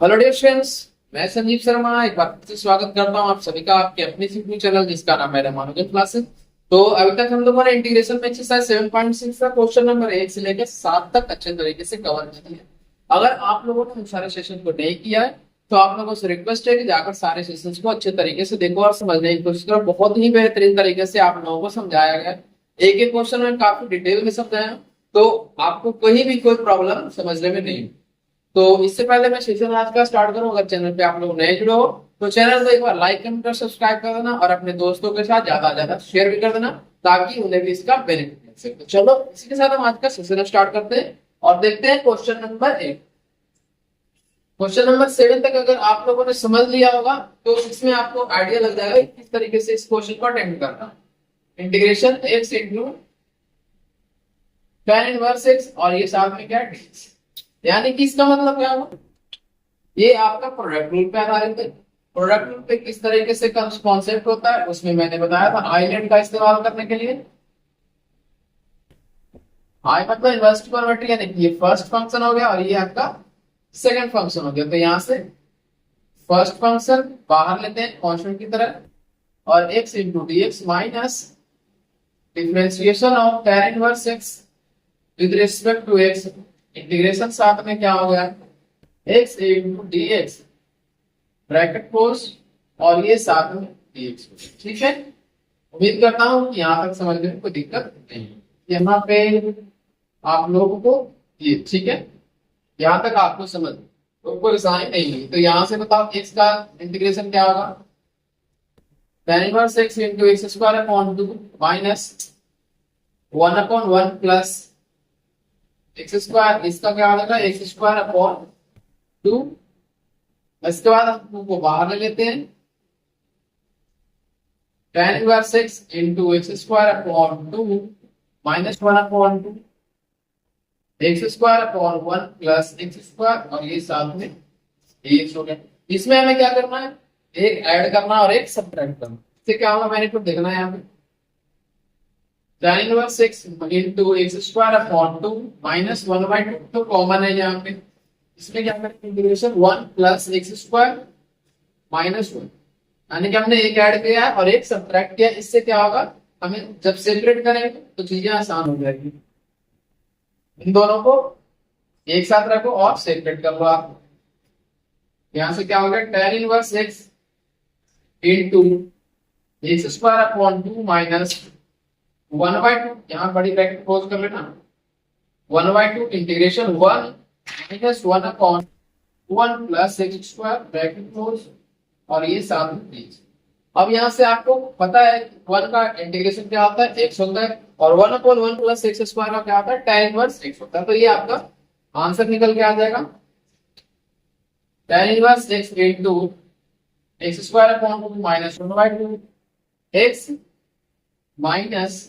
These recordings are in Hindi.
Hello dear friends. मैं संजीव शर्मा एक बार फिर से स्वागत करता हूं आप सभी का आपके अपने यूट्यूब चैनल जिसका नाम है रामानुजन क्लासेस। तो अभी तक हम लोगों ने इंटीग्रेशन में एक्सरसाइज 7.6 का क्वेश्चन नंबर 1 से लेकर 7 तक अच्छे तरीके से कवर किया है। अगर आप लोगों ने उन सारे सेशन को नहीं किया है तो आप लोगों से रिक्वेस्ट है कि जाकर सारे सेशंस को अच्छे तरीके से देखो और समझने की कोशिश करो। बहुत ही बेहतरीन तरीके से आप लोगों को समझाया गया है। एक एक क्वेश्चन में काफी डिटेल में समझाया, तो आपको कहीं भी कोई प्रॉब्लम समझने में नहीं। तो इससे पहले मैं सेशन आज का स्टार्ट करूं, अगर चैनल पे आप लोग नए जुड़े हो तो चैनल को एक बार लाइक कमेंट और सब्सक्राइब कर देना और अपने दोस्तों के साथ ज्यादा से ज्यादा शेयर भी कर देना ताकि उन्हें भी इसका बेनिफिट मिल सके। तो चलो इसी के साथ हम आज का सेशन स्टार्ट करते हैं और देखते हैं क्वेश्चन नंबर 1। क्वेश्चन नंबर 7 तक अगर आप लोगों ने समझ लिया होगा तो इसमें आपको आइडिया लग जाएगा कि किस तरीके से इस क्वेश्चन को अटेम्प्ट करना। Integration x into tan inverse x और ये साथ में क्या है dx, यानी कि इसका मतलब क्या होगा, ये आपका प्रोडक्ट रूल पे आधारित है। प्रोडक्ट रूल पे किस तरीके से कॉन्सेप्ट होता है उसमें मैंने बताया था आइलैंड का इस्तेमाल करने के लिए। आई मतलब इनवर्स टू कन्वर्ट, यानी कि ये फर्स्ट फंक्शन हो गया और ये आपका सेकंड फंक्शन हो गया। तो यहां से फर्स्ट फंक्शन बाहर लेते हैं कांस्टेंट की तरह और x into d x minus differentiation of tan inverse x with respect to x, integration साथ में क्या हो गया x into d x bracket close और ये साथ में dx। ठीक है, उम्मीद करता हूं कि यहां तक समझने में कोई दिक्कत नहीं है। यहाँ पे आप लोगों को ये ठीक है, यहां तक आपको समझ तो कोई परेशानी नहीं हुई। तो यहां से बताओ x का इंटीग्रेशन क्या होगा, tan inverse x into x square upon 2 minus 1 upon 1 plus x square, इसका क्या हो जाएगा एक्स स्क्वायर अपॉन 2। इसके बाद हम 2 को बाहर ले लेते हैं, tan inverse x into x square upon 2 minus 1 upon 2 x square upon 1 plus x square और ये साथ में dx हो गया। इसमें हमें क्या करना है, एक ऐड करना और एक सब्ट्रैक्ट करना। इससे क्या होगा मैंने तो देखना है यहाँ पे tan inverse x into x square upon 2 minus 1/2 तो कॉमन है यहाँ पे। इसमें क्या करें integration 1 plus x square minus 1, यानी कि हमने एक ऐड किया और एक सब्ट्रैक्ट किया। इससे क्या होगा, हमें जब सेपरेट करेंगे तो चीजें आसान हो जाएगी। इन दोनों को एक साथ रखो और सेपरेट कर लो आप। यहां से क्या होगा tan inverse x into x square upon 2 minus 1/2, यहाँ बड़ी ब्रैकेट क्लोज कर लेना, 1/2 integration 1 minus 1 upon 1 plus x square bracket close और ये साथ में dx। अब यहाँ से आपको पता है 1 का इंटीग्रेशन क्या होता है x होता है और 1 अपॉन 1 प्लस एक्स स्क्वायर का क्या होता है tan इनवर्स x होता है। तो ये आपका आंसर निकल के आ जाएगा tan inverse x into x square upon 2 minus 1/2 x minus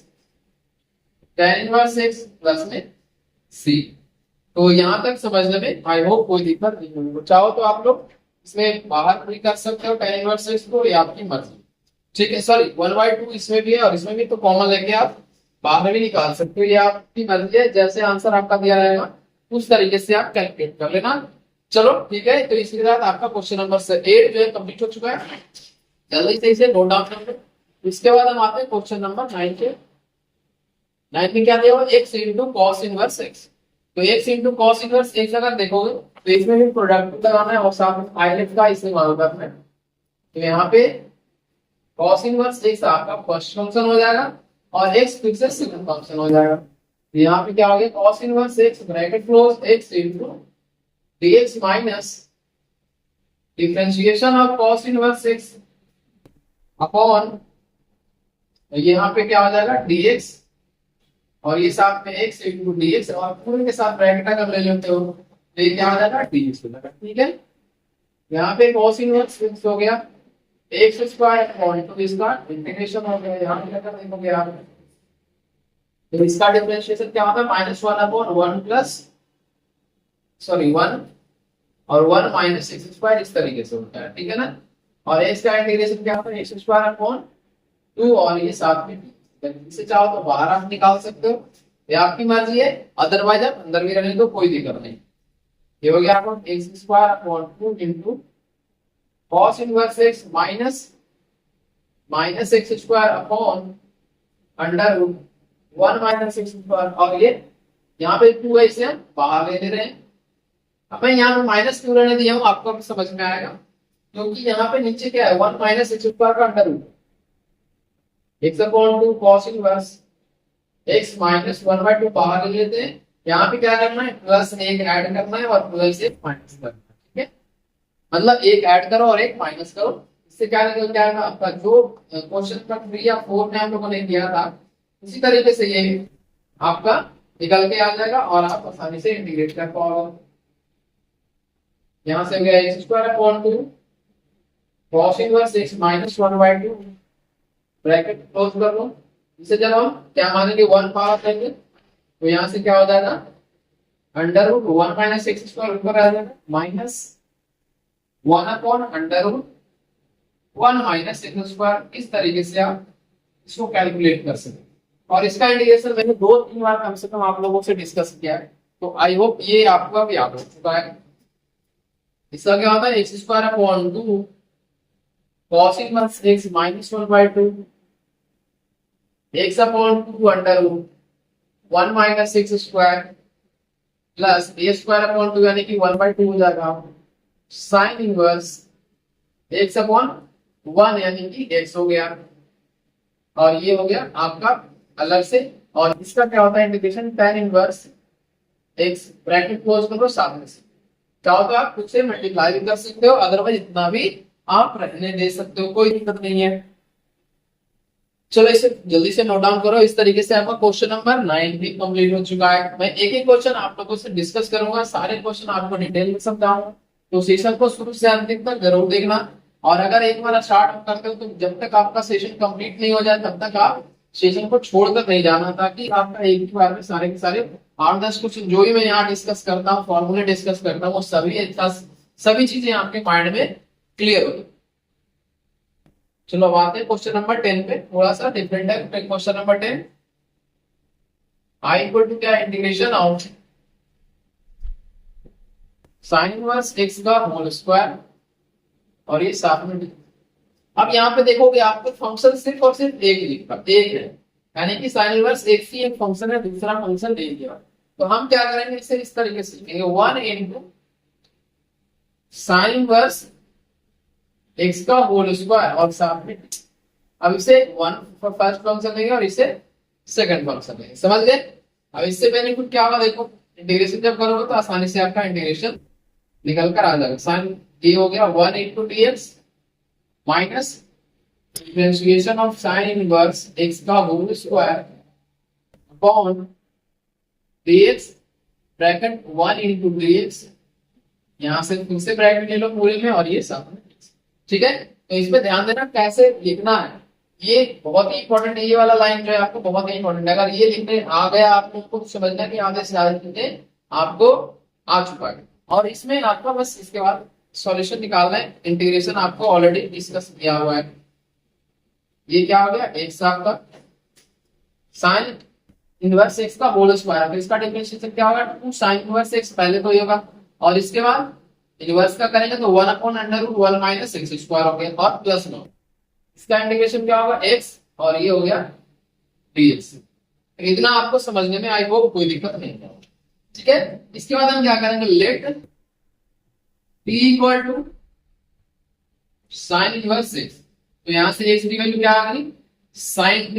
tan inverse x plus में c। तो यहां तक समझने में आई होप कोई दिक्कत नहीं होगी। चाहो तो आप लोग इसमें बाहर भी कर सकते हो tan इनवर्स x को, या आपकी मर्जी। ठीक है, सॉरी 1/2 इसमें भी है और इसमें भी, तो कॉमन लेके आप बाहर भी निकाल सकते हो, ये आपकी मर्जी है। जैसे आंसर आपका दिया रहेगा उस तरीके से आप कैलकुलेट कर लेना। चलो ठीक है, तो इसके साथ आपका क्वेश्चन नंबर 8 जो है कंप्लीट हो चुका है। जल्दी से इसे नोट डाउन कर लो। इसके बाद हम आते हैं क्वेश्चन नंबर 9 के। 9 में क्या दिया हुआ x into cos inverse x। तो x into cos inverse x अगर देखोगे तो इसमें भी प्रोडक्ट लगाना है और साथ में आइलैंड का इस्तेमाल करना है। तो यहाँ पे कॉस इनवर्स x आपका फर्स्ट फंक्शन हो जाएगा और x फिर से सेकंड फंक्शन हो जाएगा। तो यहाँ पे क्या हो गया cos inverse x bracket close x into dx minus differentiation of cos inverse x upon यहाँ पे क्या हो जाएगा dx और ये साथ में x इंटू dx और पूरे के साथ ब्रैकेट अगर ले लेते हो तो ये क्या हो जाएगा dx हो जाएगा। ठीक है, यहाँ पे cos इनवर्स x हो गया x स्क्वायर अपॉन 2 इसका इंटीग्रेशन हो गया। यहाँ पे क्या देखोगे आप, तो इसका डिफरेंशिएशन क्या होता है माइनस 1 अपॉन 1 प्लस सॉरी 1 और 1 माइनस एक्स स्क्वायर, इस तरीके से होता है। ठीक है ना, और x का इंटीग्रेशन क्या होता है एक्स स्क्वायर अपॉन 2 और ये साथ में इसे चाहो तो बाहर आप निकाल सकते हो, ये आपकी मर्जी है। अदरवाइज आप अंदर भी रहने दो, कोई दिक्कत नहीं। ये हो गया आपको x square upon 2 into cos inverse x minus x square upon under root 1 minus x square, और ये यहाँ पे 2 है इसे हम बाहर ले रहे हैं। अब मैं यहाँ पे माइनस क्यों रहने दिया हूँ आपको अभी समझ में आएगा, क्योंकि यहाँ पे नीचे क्या है 1 माइनस एक्स स्क्वायर का under root x upon 2 cos inverse x minus 1/2 बाहर ले लेते हैं। यहाँ पे क्या करना है प्लस एक ऐड करना है और प्लस एक माइनस करना है, ठीक है। मतलब एक ऐड करो और एक माइनस करो, इससे क्या निकल के आएगा आपका जो क्वेश्चन नंबर 3 या 4 में हम लोगों ने किया था उसी तरीके से ये आपका निकल के आ जाएगा और आप आसानी से इंटीग्रेट कर पाओगे। यहाँ से हो गया x square upon 2 cos inverse x minus 1/2 bracket close कर लो। इसे जब हम क्या मानेंगे 1 पावर देंगे तो यहाँ से क्या हो जाएगा under root 1 minus x square ऊपर आ जाएगा minus 1 upon under root 1 minus x square. इस तरीके से आप इसको कैलकुलेट कर सकते हैं और इसका इंटीग्रेशन मैंने 2-3 बार कम से कम आप लोगों से डिस्कस किया है, तो आई होप ये आपको अब याद हो चुका है। इसका क्या होता है X square upon 2 cos inverse x minus 1/2 X upon 2 under root 1 minus x square plus A square upon 2 यानी कि 1/2 हो जाएगा साइन इनवर्स एक्स अपॉन 1 यानी कि एक्स हो गया, और ये हो गया आपका अलग से। और इसका क्या होता है integration tan inverse x bracket close करो सामने से क्या होता है आप खुद से मल्टीप्लाई भी कर सकते हो, अदरवाइज इतना भी आप रहने दे सकते हो, कोई दिक्कत नहीं है। चलो इसे जल्दी से नोट डाउन करो। इस तरीके से आपका क्वेश्चन नंबर 9 भी कंप्लीट हो चुका है। मैं एक एक क्वेश्चन आप लोगों से डिस्कस करूंगा, सारे क्वेश्चन आपको डिटेल में समझाऊंगा, तो सेशन को शुरू से अंत तक जरूर देखना। और अगर एक बार स्टार्ट करते हो तो जब तक आपका सेशन कंप्लीट नहीं हो जाए तब तक आप सेशन को छोड़कर नहीं जाना, ताकि आपका एक ही बार में सारे के सारे 8-10 क्वेश्चन जो भी मैं यहाँ डिस्कस करता हूँ फॉर्मूले डिस्कस करता हूँ वो सभी चीजें आपके माइंड में क्लियर हो। चलो अब आते हैं क्वेश्चन नंबर 10 पे, थोड़ा सा डिफरेंट है question number 10। I equal to क्या integration of sine inverse x का होल स्क्वायर, और ये साथ में अब यहाँ पे देखोगे आपको फंक्शन सिर्फ और सिर्फ एक लिखा एक है, यानी कि साइन इनवर्स एक्स ही एक फंक्शन है, दूसरा फंक्शन एक है। तो हम क्या करेंगे इसे इस तरीके से लिखेंगे 1 इनटू साइन इनवर्स एक्स का होल स्क्वायर और साथ में अब इसे 1 फर्स्ट फंक्शन लेंगे और इसे सेकंड फंक्शन लेंगे, समझ गए। अब इससे बेनिफिट क्या होगा देखो, इंटीग्रेशन जब करोगे तो आसानी से आपका इंटीग्रेशन निकल कर आ जाएगा। साइन ये हो गया 1 into DX minus differentiation of sine inverse x का whole square upon DX bracket 1 into DX, यहां से फिर से ब्रैकेट ले लो पूरे में और ये साथ में, ठीक है। तो इसमें ध्यान देना कैसे लिखना है, ये बहुत ही इंपॉर्टेंट है। ये वाला लाइन जो है आपको बहुत ही इंपॉर्टेंट है, अगर ये लिखने आ गया आपको समझना कि आधे से ज्यादा चीजें आपको आ चुका है। और इसमें आपका बस इसके बाद सॉल्यूशन निकालना है, इंटीग्रेशन आपको ऑलरेडी डिस्कस किया हुआ है। ये क्या हो गया एक्स आपका साइन इनवर्स एक्स का होल स्क्वायर, तो इसका डिफरेंशिएशन क्या होगा 2 साइन इनवर्स एक्स पहले तो ये होगा और इसके बाद इनवर्स का करेंगे तो 1 upon under root 1 minus x square हो गया और प्लस 9, इसका इंटीग्रेशन क्या होगा x और ये हो गया dx। इतना आपको समझने में आई होप कोई दिक्कत नहीं है, ठीक है। इसके बाद हम क्या करेंगे let t equal to sine inverse x, तो यहां से x की वैल्यू क्या आ गई साइन t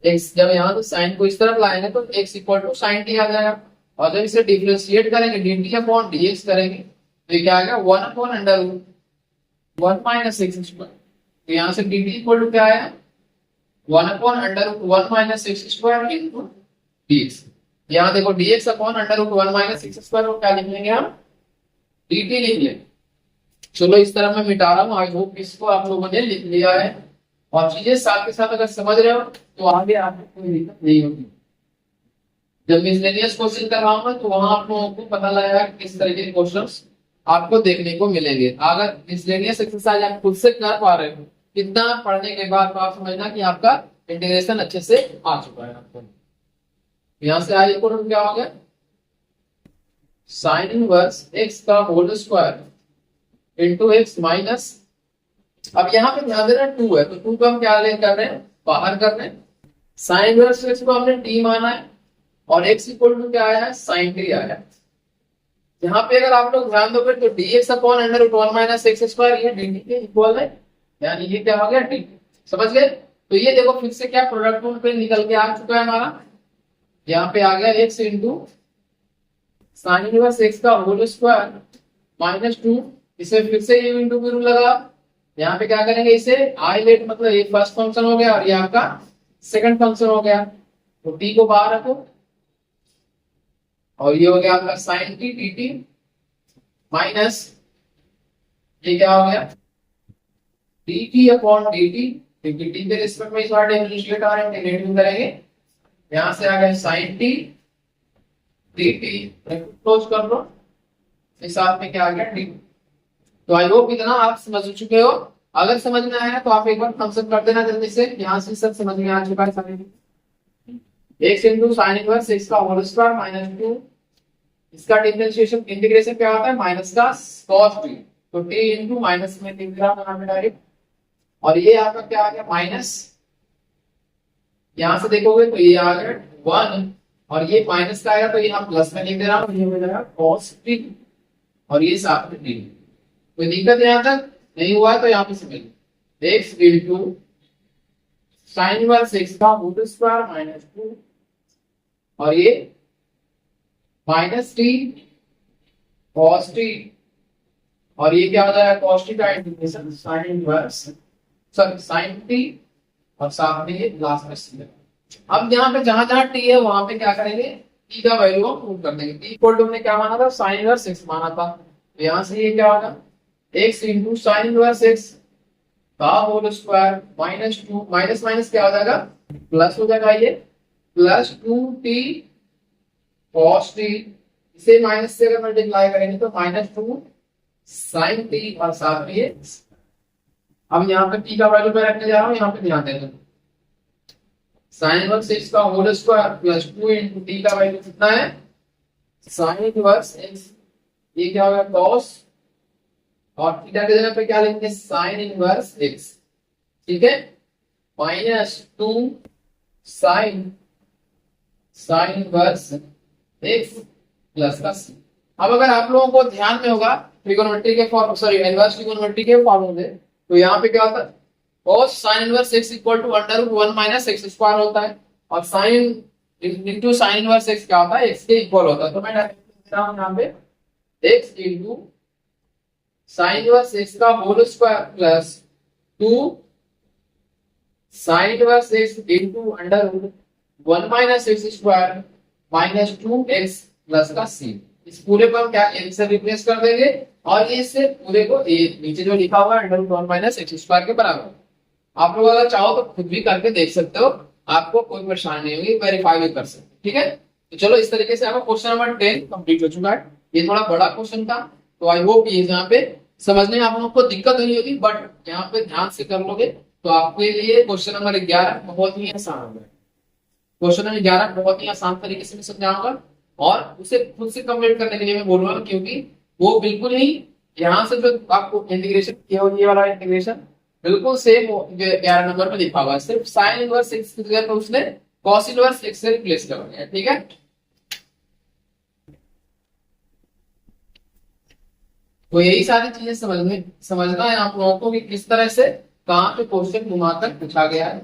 x, जब यहां तो साइन को इस तरफ लाएंगे तो x equal to sine t आ जाएगा, और जब इसे डिफरेंशिएट करेंगे dt अपॉन dx करेंगे तो ये क्या आ गया 1 upon under root 1 minus x square, तो यहां से dt इक्वल टू क्या आया 1 upon under root 1 minus x square into dx। यहां देखो dx upon under root 1 minus x square को क्या लिख लेंगे हम dt लिख लेंगे। चलो इस तरह मैं मिटा रहा हूं, आई होप इसको आप लोगों ने लिख लिया है और चीजें साथ के साथ अगर समझ रहे हो तो आगे आपको कोई दिक्कत नहीं होगी। जब मिसलेनियस क्वेश्चन करवाऊंगा तो वहां आप लोगों को पता लगेगा किस तरह के क्वेश्चंस आपको देखने को मिलेंगे। अगर मिसलेनियस एक्सरसाइज आप खुद से कर पा रहे हो कितना पढ़ने के बाद तो आप समझना कि आपका इंटीग्रेशन अच्छे से आ चुका है। आपको यहां से आई इक्वल टू क्या हो गया साइन इनवर्स एक्स का whole square into x minus, अब यहाँ पे ध्यान देना 2 है तो 2 को हम क्या ले कर रहे हैं, बाहर कर रहे हैं। साइन इनवर्स एक्स को हमने टी माना है और एक्स इक्वल टू क्या आया है, साइन टी आया है। यहाँ पे अगर आप लोग ध्यान दोगे तो dx upon under root 1 minus x square ये dt के इक्वल है, यानी ये क्या हो गया dt। समझ गए? तो ये देखो फिर से क्या प्रोडक्ट रूल पे निकल के आ चुका है हमारा, यहाँ पे आ गया x into sine inverse x का होल स्क्वायर माइनस 2, इसे फिर से ये इंटू की रूल लगा। यहाँ पे क्या करेंगे, इसे आई लेट मतलब ये फर्स्ट फंक्शन हो गया और ये आपका सेकंड फंक्शन हो गया, तो t को बाहर रखो और ये हो गया आपका sine t d t minus ये क्या हो गया d t upon d t, क्योंकि टी के रिस्पेक्ट में इस बार डिफरेंशिएट आ रहे हैं, इंटीग्रेट करेंगे। यहां से आ गया sine t d t, close कर लो, इस साथ में क्या आ गया डी। तो आई होप इतना आप समझ चुके हो। अगर समझ में आया तो आप एक बार फंक्शन कर देना जल्दी से, यहां से सब समझ में आ चुका है सारे। X into sine inverse x का होल स्क्वायर माइनस 2, इसका डिफरेंशिएशन इंटीग्रेशन क्या होता है, माइनस का cos t, तो t इंटू माइनस में लिख रहा हूं यहां पे डायरेक्ट, और ये आपका क्या आ गया माइनस, यहां से देखोगे तो ये आ गया 1 और ये माइनस का आएगा तो यहाँ प्लस में लिख दे रहा हूं, ये हो जाएगा cos t और ये साथ में t। कोई दिक्कत यहां तक नहीं हुआ है तो यहाँ पे समझ लो x into sine inverse x का होल स्क्वायर माइनस 2 और ये माइनस टी कॉस टी, और ये क्या हो जाएगा कॉस टी का integration sine inverse sorry sine T और साथ में ये लास्ट में सी। अब यहाँ पे जहां जहां टी है वहां पे क्या करेंगे, टी का वैल्यू को प्रूव कर देंगे। टी इक्वल टू हमने क्या माना था, साइन इनवर्स एक्स माना था, तो यहाँ से ये क्या होगा X into sine inverse x का whole square minus 2, minus minus क्या हो जाएगा प्लस हो जाएगा, ये प्लस 2t cos t, इसे माइनस से अगर मल्टीप्लाई करेंगे तो माइनस 2 sin t और साथ में ये। अब यहाँ पे t का वैल्यू मैं रखने जा रहा हूँ, यहाँ पे ध्यान देना साइन इनवर्स x का whole square plus 2 into t का वैल्यू कितना है साइन इनवर्स x, ये क्या होगा cos और थीटा के जगह पे क्या लिखेंगे साइन इनवर्स x, ठीक है, minus 2 sign inverse x plus का c। अब अगर आप लोगों को ध्यान में होगा ट्रिगोनोमेट्री के फॉर्म सॉरी इनवर्स ट्रिगोनोमेट्री के फॉर्मूले, तो यहाँ पे क्या होता है cos sin inverse x equal to under root 1 minus x square होता है और sin into sin inverse x क्या होता है x के इक्वल होता है। तो मैं डायरेक्ट लिख रहा हूं यहाँ पे x into sin inverse x का whole square plus 2 sin inverse x into under root 1 minus x square minus 2x plus का c। इस पूरे को हम क्या n से रिप्लेस कर देंगे और ये इससे पूरे को a नीचे जो लिखा हुआ है under root 1 minus x square के बराबर। आप लोग अगर चाहो तो खुद भी करके देख सकते हो, आपको कोई परेशानी नहीं होगी, वेरीफाई भी कर सकते हो, ठीक है। तो चलो इस तरीके से आपका क्वेश्चन नंबर 10 कंप्लीट हो चुका है। ये थोड़ा बड़ा क्वेश्चन था तो आई होप ये यहाँ पे समझने में आप लोगों को दिक्कत नहीं होगी, बट यहाँ पे ध्यान से कर लोगे तो आपके लिए क्वेश्चन नंबर 11 बहुत ही आसान होगा। क्वेश्चन नंबर 11 बहुत ही आसान तरीके से मैं समझाऊंगा और उसे खुद से कंप्लीट करने के लिए मैं बोल रहा हूँ, क्योंकि वो बिल्कुल ही यहाँ से जो आपको इंटीग्रेशन किया हुआ ये वाला इंटीग्रेशन बिल्कुल सेम 11 नंबर पे लिखा हुआ है, सिर्फ साइन इनवर्स एक्स की जगह पे उसने कॉस इनवर्स एक्स से रिप्लेस कर दिया, ठीक है। तो यही सारी चीजें समझना है आप लोगों को कि किस तरह से कहाँ पे क्वेश्चन घुमाकर पूछा गया है।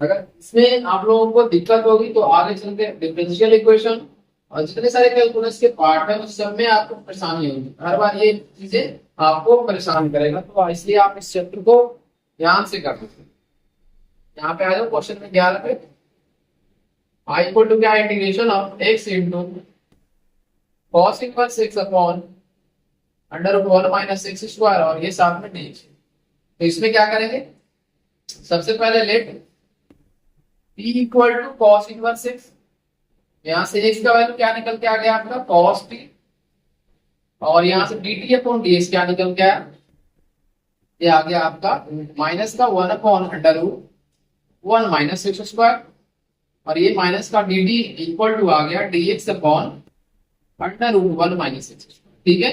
अगर इसमें आप लोगों को दिक्कत होगी तो आगे चलते डिफरेंशियल इक्वेशन और जितने सारे कैलकुलस के पार्ट है उस सब में आपको परेशानी होगी, हर बार ये चीजें आपको परेशान करेगा, तो इसलिए आप इस चैप्टर को ध्यान से कर सकते हैं। यहाँ पे आ जाओ क्वेश्चन में 11 पे, आई इक्वल टू क्या integration of x into cos inverse x upon under root 1 minus x square और ये साथ में dx। तो इसमें क्या करेंगे, सबसे पहले let p equal to cos inverse x, यहाँ से x का वैल्यू क्या निकल के आ गया आपका cos t और यहाँ से dt अपॉन dx क्या निकल के आया, ये आ गया आपका माइनस का 1 upon under root 1 minus x square और ये माइनस का dd इक्वल टू आ गया dx upon under root 1 minus x square. ठीक है,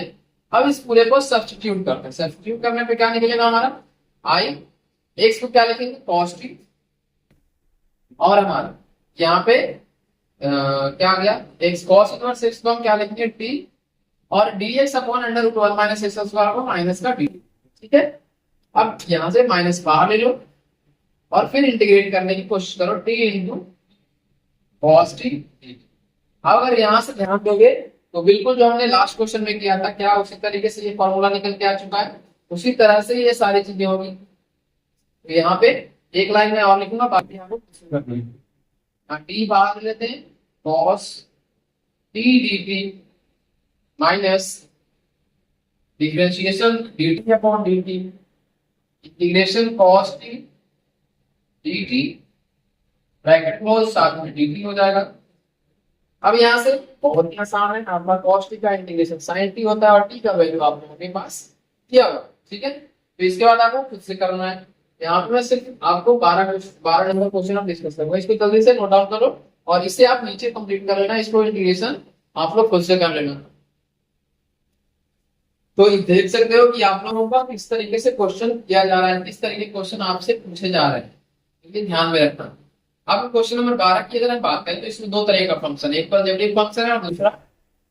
अब इस पूरे को सब्स्टिट्यूट करते हैं। सब्स्टिट्यूट करने पे क्या निकलेगा हमारा, आई एक्स को क्या लिखेंगे कॉस टी, और हमारा यहाँ पे क्या आ गया एक्स कॉस इनवर्स एक्स को हम क्या लिखेंगे टी, और dx upon under root 1 minus x square को माइनस का टी। ठीक है, अब यहां से माइनस बाहर ले लो और फिर इंटीग्रेट करने की कोशिश करो टी इंटू कॉस टी। अब अगर यहां से ध्यान दोगे तो बिल्कुल जो हमने लास्ट क्वेश्चन में किया था क्या उसी तरीके से ये फॉर्मूला निकल के आ चुका है, उसी तरह से ये सारी चीजें होगी। तो यहाँ पे एक लाइन में और लिखूंगा, बाकी यहाँ पे टी बाहर लेते हैं, cos T d t minus differentiation dt upon dt integration cos t dt bracket close, साथ में dt हो जाएगा। अब यहां से बहुत ही आसान है, आपका cos t का इंटीग्रेशन sin t होता है और t का वैल्यू आप लोगों के पास दिया हुआ। ठीक है, तो इसके बाद आपको खुद से करना है। यहाँ पे मैं सिर्फ आपको 12 नंबर क्वेश्चन आप डिस्कस करूंगा, इसको जल्दी से नोट डाउन करो और इससे आप नीचे कंप्लीट कर लेना, इसको इंटीग्रेशन आप लोग खुद से कर लेना। तो देख सकते हो कि आप लोगों का किस तरीके से क्वेश्चन किया जा रहा है, किस तरीके के क्वेश्चन आपसे पूछे जा रहे हैं, ये ध्यान में रखना। अब क्वेश्चन नंबर 12 की अगर हम बात करें तो इसमें दो तरह का फंक्शन है, एक पॉजिटिव फंक्शन है और दूसरा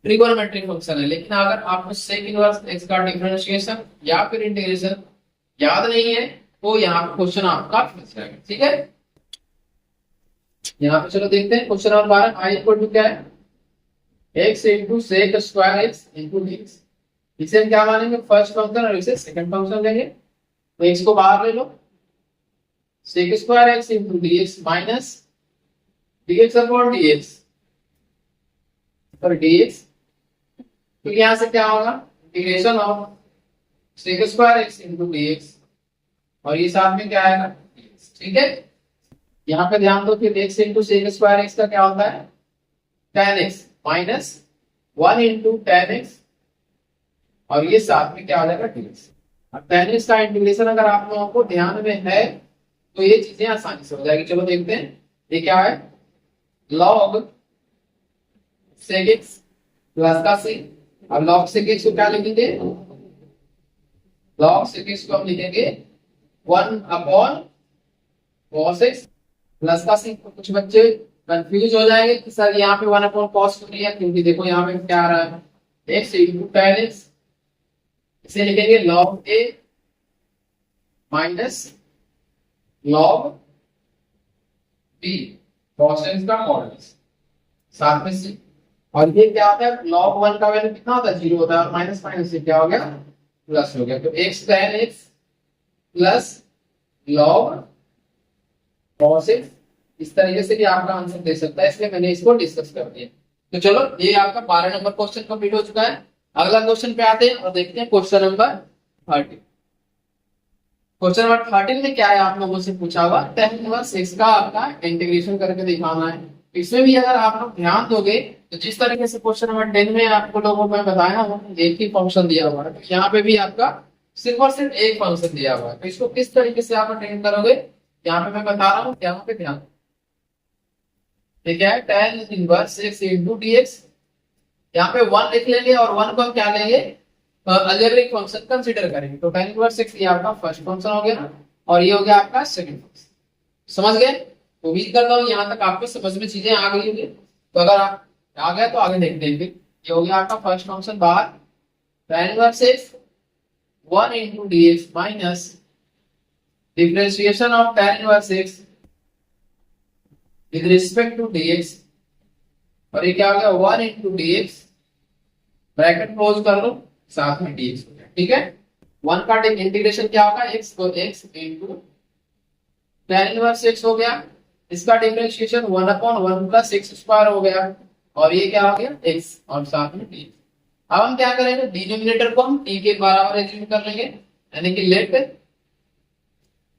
ट्रिगोनोमेट्रिक फंक्शन है। लेकिन अगर आपको सेक इनवर्स एक्स का डिफरेंशिएशन या फिर इंटीग्रेशन याद नहीं है तो यहाँ पे क्वेश्चन आपका फंस जाएगा। ठीक है, यहाँ पे चलो देखते हैं question number 12। I equal to क्या है, x into sec square x into d x. इसे हम क्या मानेंगे फर्स्ट फंक्शन और इसे सेकंड फंक्शन लेंगे। तो एक्स को बाहर ले लो, sec square x into DX minus DX upon DX और डीएक्स। तो यहां से क्या होगा integration of sec square x into DX और ये साथ में क्या आएगा। ठीक है, यहाँ पे ध्यान दो फिर x into sec square x का क्या होता है tan x माइनस 1 इंटू tan x और ये साथ में क्या आ जाएगा dx। अब tan x का इंटीग्रेशन अगर आप लोगों को ध्यान में है तो ये चीजें आसानी से हो जाएगी। चलो देखते हैं ये क्या है, log sec x प्लस का c। अब log sec x को क्या लिखेंगे, log sec x को हम लिखेंगे 1 अपॉन cos x प्लस का c। कुछ बच्चे कंफ्यूज हो जाएंगे कि सर यहाँ पे 1 अपॉन cos क्यों लिया, क्योंकि देखो यहाँ पे क्या आ रहा है x इंटू tan x, इसे लिखेंगे log a minus log b cos x का मॉडुलस साथ में c। और ये क्या होता है log 1 का वैल्यू कितना होता है 0 होता है और माइनस माइनस से क्या हो गया प्लस हो गया। तो x tan x plus log cos x, इस तरीके से भी आपका आंसर दे सकता है, इसलिए मैंने इसको डिस्कस कर दिया। तो चलो ये आपका 12 नंबर क्वेश्चन कंप्लीट हो चुका है। अगला क्वेश्चन पे आते हैं और देखते हैं क्वेश्चन नंबर 13। क्वेश्चन नंबर 13 में क्या है आप लोगों से पूछा हुआ tan इनवर्स x का आपका इंटीग्रेशन करके दिखाना है। इसमें भी अगर आप लोग ध्यान दोगे तो जिस तरीके से क्वेश्चन नंबर 10 में आपको लोगों को बताया हुआ एक ही फंक्शन दिया हुआ है, तो यहाँ पे भी आपका सिर्फ और सिर्फ एक फंक्शन दिया हुआ है। तो इसको किस तरीके से आप अटेंड करोगे यहाँ पे मैं बता रहा हूँ, यहाँ पे ध्यान। ठीक है, tan inverse x into dx, यहाँ पे 1 लिख लेंगे और 1 को हम क्या लेंगे अलजेब्रिक फंक्शन कंसीडर करेंगे। तो tan इनवर्स x ये आपका फर्स्ट फंक्शन हो गया और ये हो गया आपका सेकंड फंक्शन। समझ गए? उम्मीद करता हूँ यहाँ तक आपको समझ में चीजें आ गई होंगी। तो अगर आप आ गया तो आगे देखते हैं। ये हो गया आपका फर्स्ट फंक्शन बाहर, tan inverse x 1 into dx minus differentiation of tan inverse x with respect to dx और ये क्या हो गया 1 इंटू dx ब्रैकेट क्लोज कर लो साथ में dx। ठीक है, 1 का इंटीग्रेशन क्या होगा x को x into tan inverse x हो गया, इसका differentiation 1 upon 1 plus x square हो गया और ये क्या हो गया x और साथ में dx। अब हम क्या करेंगे डिनोमिनेटर को हम t के बराबर एज्यूम कर लेंगे, यानी कि let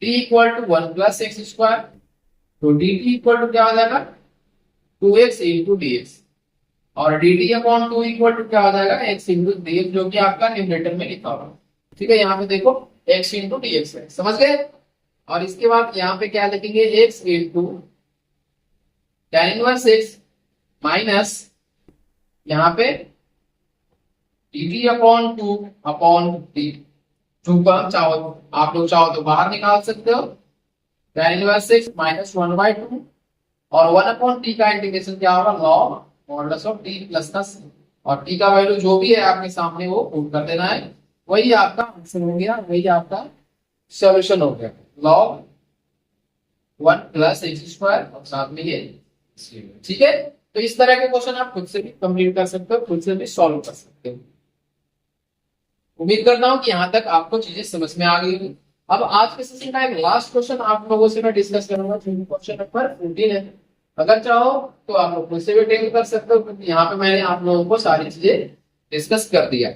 t equal to 1 plus x square. तो dt इक्वल टू क्या हो जाएगा 2x इंटू dx और dt अपॉन 2 इक्वल टू क्या हो जाएगा x इंटू dx, जो कि आपका न्यूमरेटर में लिखा होगा। ठीक है, यहाँ पे देखो x इंटू dx है, समझ गए। और इसके बाद यहाँ पे क्या लिखेंगे x into tan inverse x minus यहाँ पे dt अपॉन 2 अपॉन डी। 2 का चाहो आप लोग चाहो तो बाहर निकाल सकते हो, tan इनवर्स 6 माइनस 1/2 और 1 अपॉन टी का इंटीग्रेशन क्या होगा, log modulus of T plus का c, और टी का वैल्यू जो भी है आपके सामने वो पुट कर देना है, वही आपका आंसर हो गया, वही आपका सॉल्यूशन हो गया, log 1 प्लस एक्स स्क्वायर और साथ में ये c। ठीक है, तो इस तरह के क्वेश्चन आप खुद से भी कंप्लीट कर सकते हो, खुद से भी सॉल्व कर सकते हो। उम्मीद करता हूं कि यहाँ तक आपको चीजें समझ में आ गई होंगी। अब आज के सेशन का एक लास्ट क्वेश्चन आप लोगों से मैं डिस्कस करूंगा, क्वेश्चन नंबर 14 है। अगर चाहो तो आप लोग खुद से भी अटेंड कर सकते हो, क्योंकि यहाँ पे मैंने आप लोगों को सारी चीजें डिस्कस कर दिया।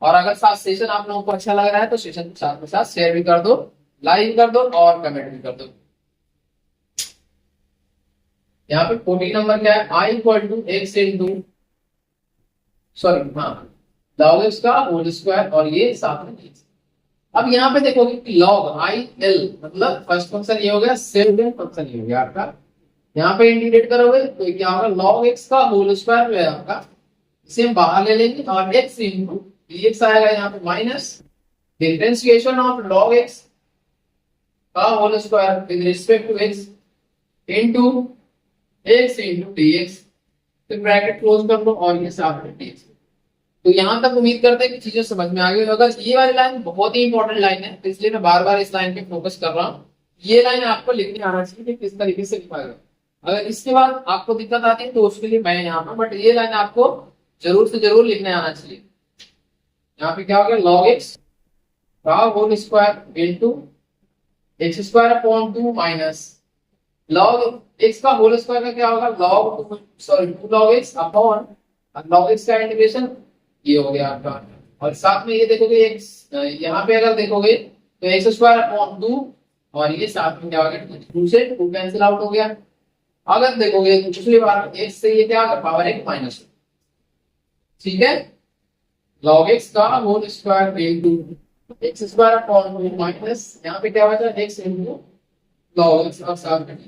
और अगर साथ सेशन आप लोगों को अच्छा लग रहा है तो सेशन को साथ में साथ शेयर भी कर दो, लाइक कर दो और कमेंट भी कर दो। यहाँ पे 14 नंबर क्या है, i equal to x into sorry हाँ log x का होल स्क्वायर और ये साथ में x। अब यहाँ पे देखोगे कि log i l मतलब फर्स्ट फंक्शन ये हो गया, सेकंड फंक्शन ये हो गया आपका। यहाँ पे इंटीग्रेट करोगे तो क्या होगा, log x का होल स्क्वायर जो है आपका, इसे हम बाहर ले लेंगे और x इंटू dx आएगा यहाँ पे minus differentiation of log x का whole square with respect to x into x into dx, तो ब्रैकेट क्लोज कर दो और ये साथ में dx। तो यहां तक उम्मीद करते हैं कि चीजें समझ में आ गई। अगर ये वाली लाइन बहुत ही इंपॉर्टेंट लाइन है, तो इसलिए मैं बार बार इस लाइन पे फोकस कर रहा हूँ। ये लाइन आपको लिखने आना चाहिए कि किस तरीके से लिखा गया। अगर इसके बाद आपको दिक्कत आती है तो उसके लिए मैं यहाँ पर, बट ये लाइन आपको जरूर से जरूर लिखने आना चाहिए। यहाँ पे क्या हो गया, log x का whole square into x square upon 2 minus log x का होल स्क्वायर का क्या होगा, log 2 log x upon log x का इंटीग्रेशन ये हो गया आपका। और साथ में ये देखोगे x, यहाँ पे अगर देखोगे तो एक्स स्क्वायर अपॉन 2 और ये साथ में क्या हो गया, 2 से 2 कैंसिल आउट हो गया। अगर देखोगे तो दूसरी बार x से ये क्या होगा, पावर 1 माइनस, ठीक है, log x का whole square into x square upon 2 minus यहाँ पे क्या बचा, x इंटू log x और साथ में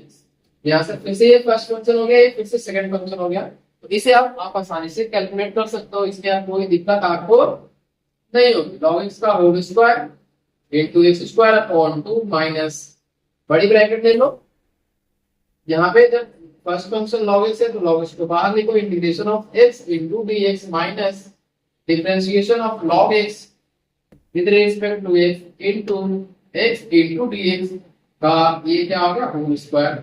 यहाँ से फिर से ये फर्स्ट फंक्शन हो गया, फिर से सेकंड फंक्शन हो गया। तो इसे आप आसानी से कैलकुलेट कर सकते हो, इसमें आप कोई दिक्कत आपको नहीं होगी। log x का whole square into x square upon 2 minus बड़ी ब्रैकेट ले लो। यहाँ पे जब फर्स्ट फंक्शन log x है तो log x को बाहर लिखो, integration of x into dx minus differentiation of log x with respect to x into x into dx का ये क्या हो गया, होल स्क्वायर।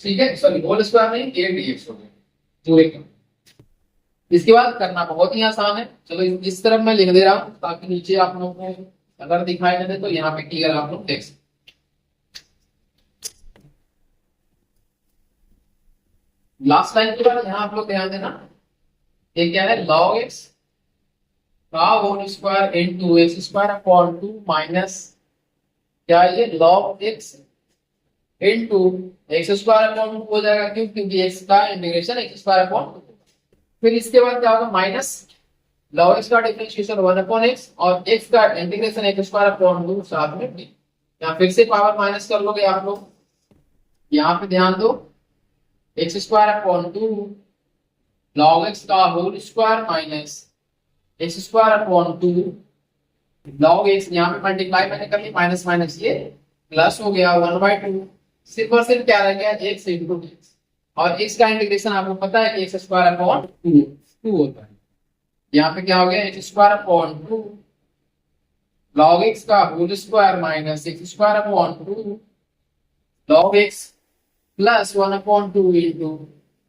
ठीक है, सॉरी होल स्क्वायर नहीं, ये dx हो गया जोड़े का। इसके बाद करना बहुत ही आसान है। चलो इस तरफ मैं लिख दे रहा हूं ताकि नीचे आप लोगों को अगर दिखाई न दे तो यहाँ पे क्लियर आप लोग देख सकते। लास्ट लाइन के बाद यहाँ आप लोग ध्यान देना, ये क्या है, log x का whole square into x square upon 2 minus क्या ये log x into x square upon 2 हो जाएगा, क्यों, क्योंकि x का इंटीग्रेशन एक्स स्क्वायर अपॉन 2। फिर इसके बाद क्या होगा, माइनस log x का डिफरेंशिएशन 1 अपॉन x और x का इंटीग्रेशन एक्स स्क्वायर अपॉन 2 साथ में d। यहाँ फिर से पावर माइनस कर लोगे आप लोग, यहाँ पे ध्यान दो, x square upon 2 log x का whole square minus x square upon 2 log x, यहाँ पे मल्टीप्लाई मैंने कर ली, माइनस माइनस ये प्लस हो गया 1/2, सिर्फ और सिर्फ क्या रह गया, x इंटू x, और x का इंटीग्रेशन आपको पता है कि एक्स स्क्वायर अपॉन 2 होता है। यहाँ पे क्या हो गया, x square upon 2 log x का whole square minus x square upon 2 log x plus 1 upon 2 into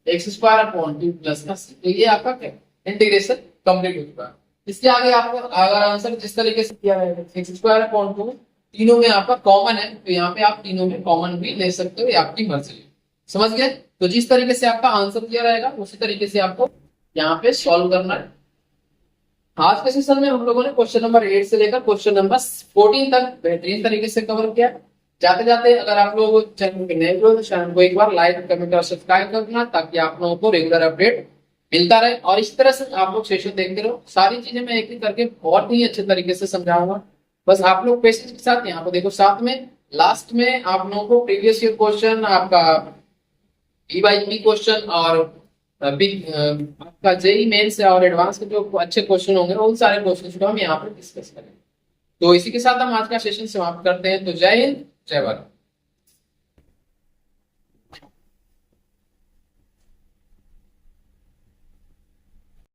x square upon 2 plus का c। तो ये आपका इंटीग्रेशन कंप्लीट हो चुका है। इसके आगे आपको अगर आंसर जिस तरीके से किया है, एक्स स्क्वायर अपॉन 2 तीनों में आपका कॉमन है, तो यहाँ पे आप तीनों में कॉमन भी ले सकते हो, ये आपकी मर्जी है। समझ गए? तो जिस तरीके से आपका आंसर दिया रहेगा उसी तरीके से आपको यहाँ पे सॉल्व करना है। आज के सेशन में हम लोगों ने क्वेश्चन नंबर 8 से लेकर क्वेश्चन नंबर 14 तक बेहतरीन तरीके से कवर किया। जाते जाते अगर आप लोग चैनल पे नए हो तो चैनल को एक बार लाइक, कमेंट और सब्सक्राइब करना, ताकि आप लोगों को रेगुलर अपडेट मिलता रहे। और इस तरह से आप लोग सेशन देखते रहो, सारी चीजें मैं एक एक करके बहुत ही अच्छे तरीके से समझाऊंगा। बस आप लोग पेशेंस के साथ यहाँ पे देखो, साथ में लास्ट में आप लोगों को प्रीवियस ईयर क्वेश्चन, आपका ई बाई क्वेश्चन और अभी आपका जेई मेंस और एडवांस के जो अच्छे क्वेश्चन होंगे उन सारे क्वेश्चन को हम यहाँ पर डिस्कस करेंगे। तो इसी के साथ हम आज का सेशन समाप्त करते हैं। तो जय हिंद, जय भारत।